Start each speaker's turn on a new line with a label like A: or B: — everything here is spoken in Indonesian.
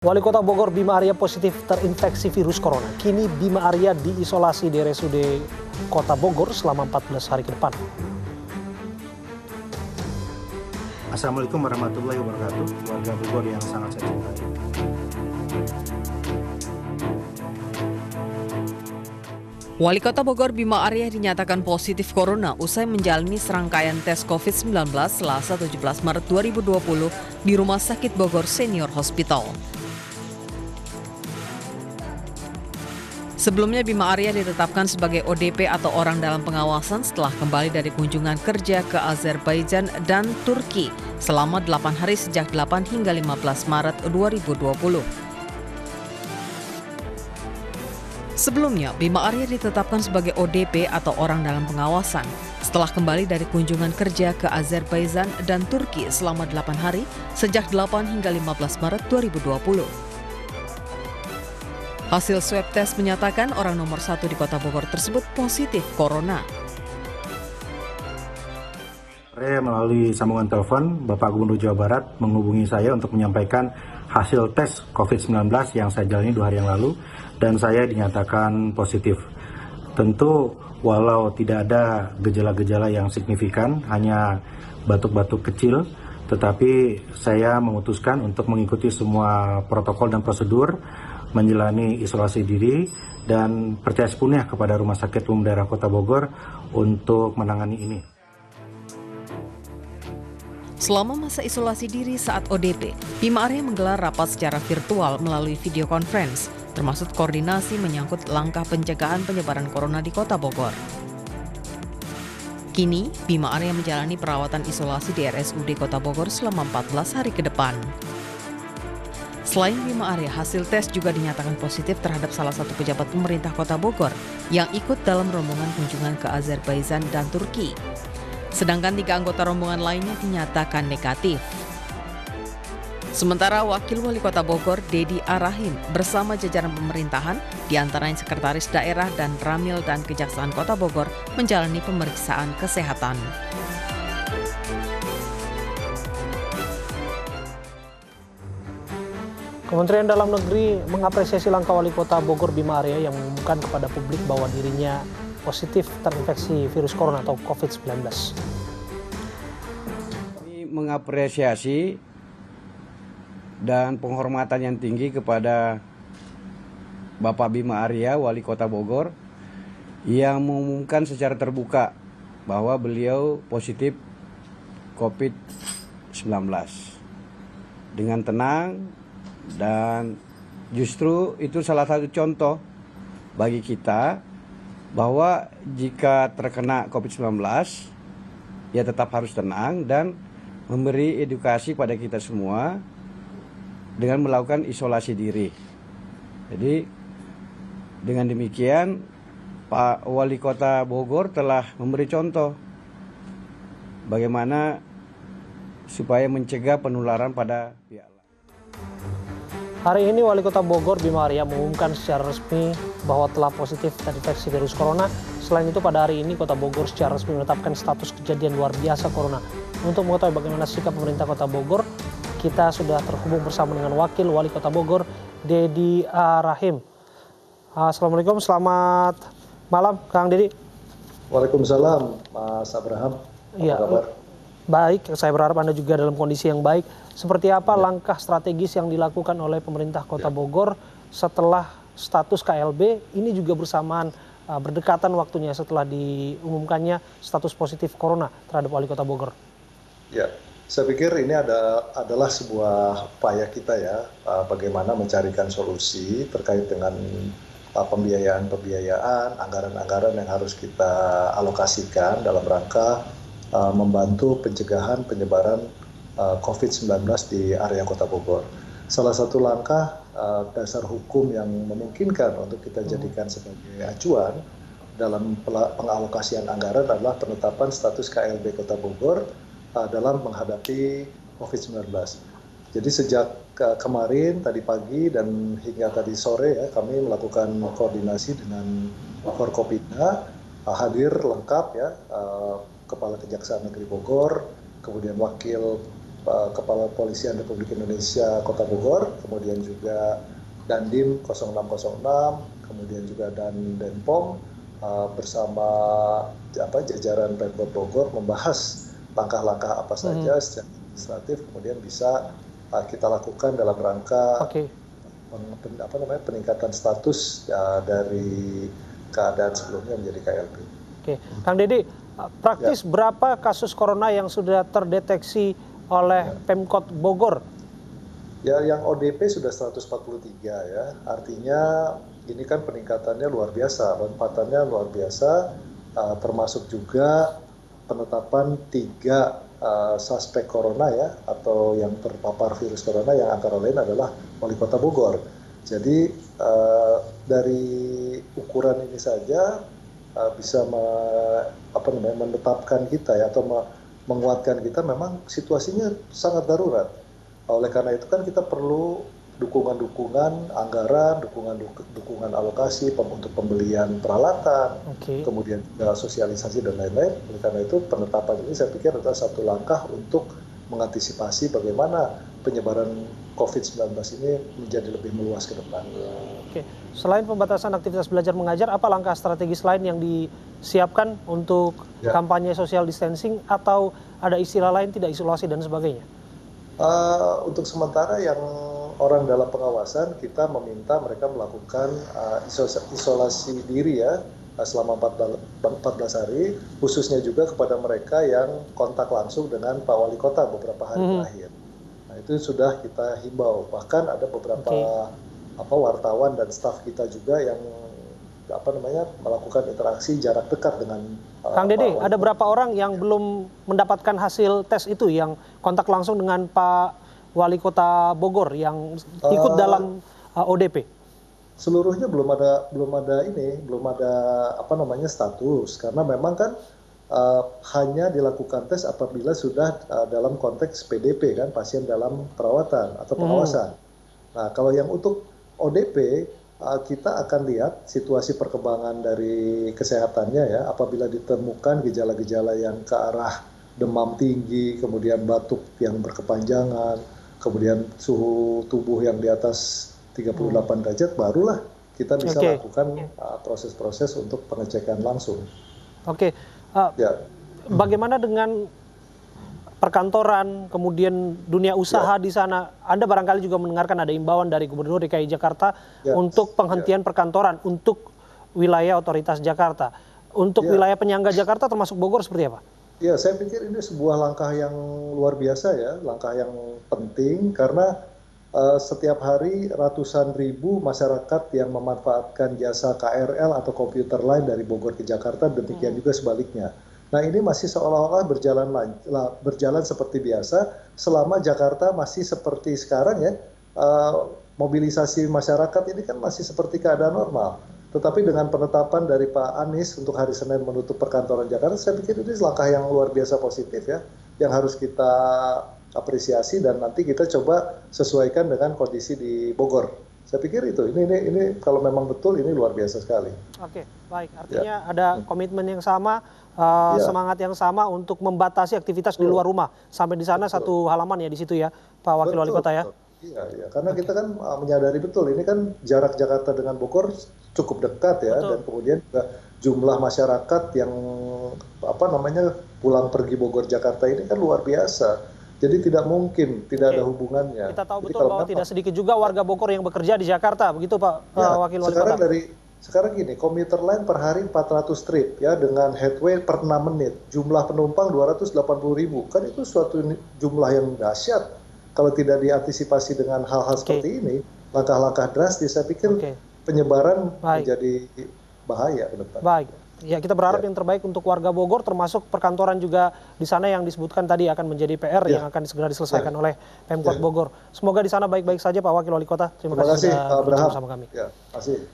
A: Wali Kota Bogor Bima Arya positif terinfeksi virus corona. Kini Bima Arya diisolasi di RSUD Kota Bogor selama 14 hari ke depan.
B: Assalamualaikum warahmatullahi wabarakatuh. Warga Bogor yang sangat saya cintai.
C: Wali Kota Bogor Bima Arya dinyatakan positif corona usai menjalani serangkaian tes COVID-19 Selasa 17 Maret 2020 di Rumah Sakit Bogor Senior Hospital. Sebelumnya Bima Arya ditetapkan sebagai ODP atau orang dalam pengawasan setelah kembali dari kunjungan kerja ke Azerbaijan dan Turki selama 8 hari sejak 8 hingga 15 Maret 2020. Sebelumnya, Bima Arya ditetapkan sebagai ODP atau orang dalam pengawasan setelah kembali dari kunjungan kerja ke Azerbaijan dan Turki selama 8 hari sejak 8 hingga 15 Maret 2020. Hasil swab tes menyatakan orang nomor 1 di Kota Bogor tersebut positif corona.
B: Melalui sambungan telepon, Bapak Gubernur Jawa Barat menghubungi saya untuk menyampaikan hasil tes COVID-19 yang saya jalani 2 hari yang lalu dan saya dinyatakan positif. Tentu walau tidak ada gejala-gejala yang signifikan, hanya batuk-batuk kecil, tetapi saya memutuskan untuk mengikuti semua protokol dan prosedur, menjalani isolasi diri dan percaya sepenuhnya kepada Rumah Sakit Umum Daerah Kota Bogor untuk menangani ini.
C: Selama masa isolasi diri saat ODP, Bima Arya menggelar rapat secara virtual melalui video conference, termasuk koordinasi menyangkut langkah pencegahan penyebaran corona di Kota Bogor. Kini, Bima Arya menjalani perawatan isolasi di RSUD Kota Bogor selama 14 hari ke depan. Selain Bima Arya, hasil tes juga dinyatakan positif terhadap salah satu pejabat pemerintah Kota Bogor yang ikut dalam rombongan kunjungan ke Azerbaijan dan Turki. Sedangkan 3 anggota rombongan lainnya dinyatakan negatif. Sementara Wakil Wali Kota Bogor, Dedi Arahim, bersama jajaran pemerintahan, diantaranya Sekretaris Daerah dan Ramil dan Kejaksaan Kota Bogor, menjalani pemeriksaan kesehatan.
A: Kementerian Dalam Negeri mengapresiasi langkah Wali Kota Bogor Bima Arya yang mengumumkan kepada publik bahwa dirinya positif terinfeksi virus corona atau COVID-19.
D: Kami mengapresiasi dan penghormatan yang tinggi kepada Bapak Bima Arya, Wali Kota Bogor, yang mengumumkan secara terbuka bahwa beliau positif COVID-19 dengan tenang. Dan justru itu salah satu contoh bagi kita bahwa jika terkena COVID-19 ya tetap harus tenang dan memberi edukasi pada kita semua dengan melakukan isolasi diri. Jadi dengan demikian Pak Wali Kota Bogor telah memberi contoh bagaimana supaya mencegah penularan pada pihak lain.
A: Hari ini Wali Kota Bogor Bima Arya mengumumkan secara resmi bahwa telah positif terinfeksi virus corona. Selain itu pada hari ini Kota Bogor secara resmi menetapkan status kejadian luar biasa corona. Untuk mengetahui bagaimana sikap pemerintah Kota Bogor, kita sudah terhubung bersama dengan Wakil Wali Kota Bogor, Dedi Arahim. Assalamualaikum, selamat malam Kang Dedi.
E: Waalaikumsalam Mas Abraham. Apa kabar?
A: Baik, saya berharap Anda juga dalam kondisi yang baik. Seperti apa langkah strategis yang dilakukan oleh pemerintah Kota Bogor setelah status KLB ini juga bersamaan berdekatan waktunya setelah diumumkannya status positif corona terhadap Wali Kota Bogor?
E: Ya, saya pikir ini adalah sebuah upaya kita ya, bagaimana mencarikan solusi terkait dengan pembiayaan, anggaran-anggaran yang harus kita alokasikan dalam rangka membantu pencegahan penyebaran COVID-19 di area Kota Bogor. Salah satu langkah dasar hukum yang memungkinkan untuk kita jadikan sebagai acuan dalam pengalokasian anggaran adalah penetapan status KLB Kota Bogor dalam menghadapi COVID-19. Jadi sejak kemarin, tadi pagi dan hingga tadi sore ya, kami melakukan koordinasi dengan Forkopimda, hadir lengkap ya, Kepala Kejaksaan Negeri Bogor, kemudian Wakil Kepala Polisian Republik Indonesia Kota Bogor, kemudian juga Dandim 0606, kemudian juga Denpom bersama jajaran Pemkot Bogor membahas langkah-langkah apa saja secara administratif kemudian bisa kita lakukan dalam rangka peningkatan status dari keadaan sebelumnya menjadi KLB.
A: Oke, Kang Dede, praktis berapa kasus corona yang sudah terdeteksi oleh Pemkot Bogor?
E: Ya, yang ODP sudah 143 ya, artinya ini kan peningkatannya luar biasa, lompatannya luar biasa, termasuk juga penetapan 3 suspek corona ya, atau yang terpapar virus corona yang antara lain adalah Wali Kota Bogor. Jadi dari ukuran ini saja bisa menetapkan kita ya, atau menguatkan kita memang situasinya sangat darurat. Oleh karena itu kan kita perlu dukungan anggaran, dukungan alokasi untuk pembelian peralatan, kemudian juga sosialisasi dan lain-lain. Oleh karena itu penetapan ini saya pikir adalah satu langkah untuk mengantisipasi bagaimana penyebaran COVID-19 ini menjadi lebih meluas ke depan.
A: Oke, selain pembatasan aktivitas belajar mengajar, apa langkah strategis lain yang disiapkan untuk kampanye social distancing atau ada istilah lain tidak isolasi dan sebagainya?
E: Untuk sementara yang orang dalam pengawasan kita meminta mereka melakukan isolasi diri ya selama 14 hari, khususnya juga kepada mereka yang kontak langsung dengan Pak Wali Kota beberapa hari terakhir. Nah, itu sudah kita himbau. Bahkan ada beberapa wartawan dan staf kita juga yang melakukan interaksi jarak dekat dengan
A: Kang Dede, ada berapa orang yang belum mendapatkan hasil tes itu yang kontak langsung dengan Pak Wali Kota Bogor yang ikut dalam ODP?
E: Seluruhnya belum ada status, karena memang kan hanya dilakukan tes apabila sudah dalam konteks PDP kan, pasien dalam perawatan atau pengawasan. Nah, kalau yang untuk ODP kita akan lihat situasi perkembangan dari kesehatannya ya, apabila ditemukan gejala-gejala yang ke arah demam tinggi, kemudian batuk yang berkepanjangan, kemudian suhu tubuh yang di atas 38 derajat, barulah kita bisa lakukan proses-proses untuk pengecekan langsung.
A: Bagaimana dengan perkantoran, kemudian dunia usaha di sana? Anda barangkali juga mendengarkan ada imbauan dari Gubernur DKI Jakarta untuk penghentian perkantoran untuk wilayah otoritas Jakarta. Untuk wilayah penyangga Jakarta termasuk Bogor seperti apa?
E: Ya, saya pikir ini sebuah langkah yang luar biasa ya, langkah yang penting karena setiap hari ratusan ribu masyarakat yang memanfaatkan jasa KRL atau komuter lain dari Bogor ke Jakarta, demikian juga sebaliknya. Nah, ini masih seolah-olah berjalan seperti biasa selama Jakarta masih seperti sekarang ya, mobilisasi masyarakat ini kan masih seperti keadaan normal. Tetapi dengan penetapan dari Pak Anies untuk hari Senin menutup perkantoran Jakarta, saya pikir ini langkah yang luar biasa positif ya, yang harus kita apresiasi dan nanti kita coba sesuaikan dengan kondisi di Bogor. Saya pikir itu, ini kalau memang betul ini luar biasa sekali.
A: Oke, baik. Artinya ada komitmen yang sama, semangat yang sama untuk membatasi aktivitas di luar rumah. Sampai di sana satu halaman ya di situ ya, Pak Wakil Wali Kota ya.
E: Iya, karena kita kan menyadari betul ini kan jarak Jakarta dengan Bogor cukup dekat ya, dan kemudian juga jumlah masyarakat yang pulang pergi Bogor Jakarta ini kan luar biasa. Jadi tidak mungkin tidak ada hubungannya.
A: Kita tahu betul bahwa tidak sedikit juga warga Bogor yang bekerja di Jakarta, begitu Pak Wakil Wali Kota.
E: Sekarang gini, komuter lain per hari 400 trip ya, dengan headway per 6 menit. Jumlah penumpang 280.000. Kan itu suatu jumlah yang dahsyat. Kalau tidak diantisipasi dengan hal-hal seperti ini, langkah-langkah drastis, saya pikir penyebaran menjadi bahaya ke depan.
A: Baik. Ya, kita berharap yang terbaik untuk warga Bogor, termasuk perkantoran juga di sana yang disebutkan tadi akan menjadi PR yang akan segera diselesaikan oleh Pemkot Bogor. Semoga di sana baik-baik saja Pak Wakil Wali Kota. Terima kasih sudah bergabung bersama kami.
E: Terima kasih.